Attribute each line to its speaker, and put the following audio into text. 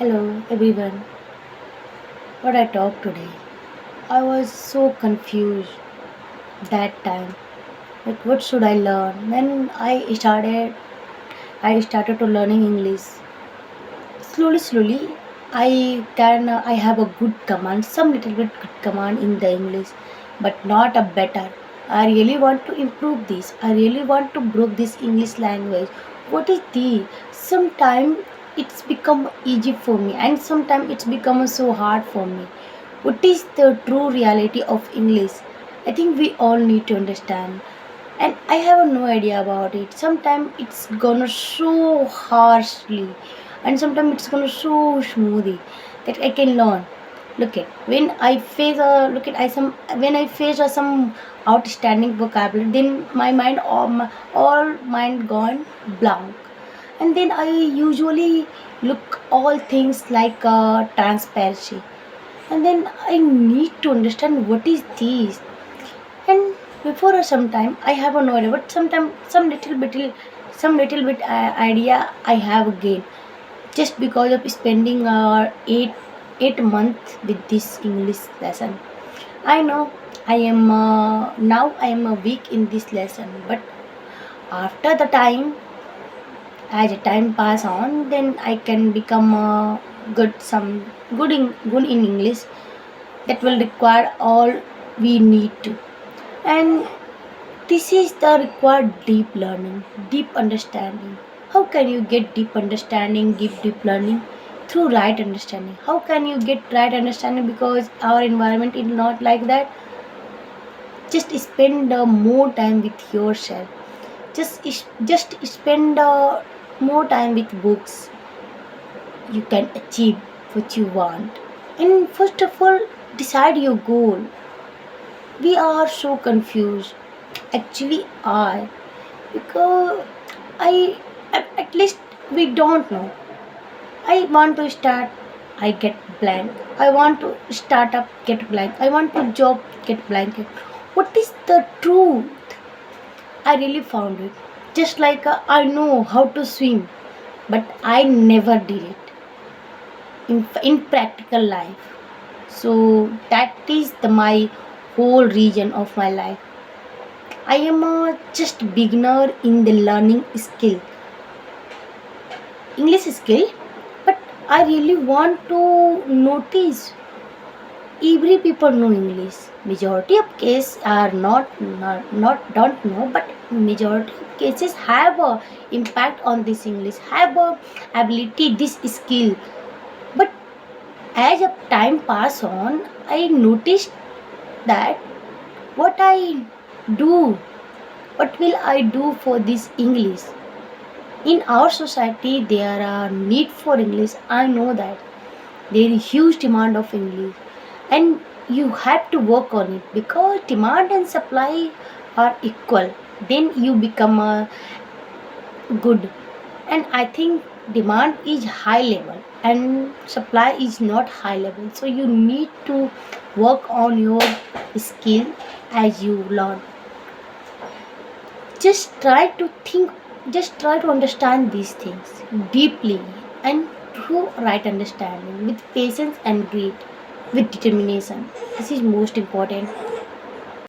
Speaker 1: Hello everyone. What I talk today? I was so confused that time. Like what should I learn? When I started to learning English. Slowly I have a good command, some little bit good command in the English, but not a better. I really want to improve this. I really want to grow this English language. What is the? Sometimes it's become easy for me, and sometimes it's become so hard for me. What is the true reality of English? I think we all need to understand, and I have no idea about it. Sometimes it's gonna so harshly, and sometimes it's gonna so smoothly that I can learn. Look at when I face some outstanding vocabulary, then my mind all mind gone blank, and then I usually look all things like transparency, and then I need to understand what is this. And before some time I have no idea, but sometime some little bit idea I have gained just because of spending 8 months with this English lesson. I know I am a weak in this lesson, but after the time, as the time pass on, then I can become good in English. That will require all we need to. And this is the required deep learning, deep understanding. How can you get deep understanding, give deep learning? Through right understanding. How can you get right understanding? Because our environment is not like that. Just spend more time with yourself. Just spend more time with books. You can achieve what you want. And first of all, decide your goal. We are so confused. Actually, I because I at least we don't know. I want to start, I get blank. I want to start up, get blank. I want to job, get blank. What is the truth? I really found it. Just like I know how to swim, but I never did it in practical life. So that is my whole region of my life. I am a just beginner in the learning skill, English skill, but I really want to notice every people know English. Majority of cases are not don't know, but majority of cases have a impact on this English, have a ability, this skill. But as a time pass on, I noticed that what I do, what will I do for this English? In our society there are need for English. I know that there is huge demand of English, and you have to work on it because demand and supply are equal. Then you become a good. And I think demand is high level and supply is not high level, so you need to work on your skill as you learn. Just try to think, just try to understand these things deeply, and through right understanding with patience and grit, with determination. This is most important.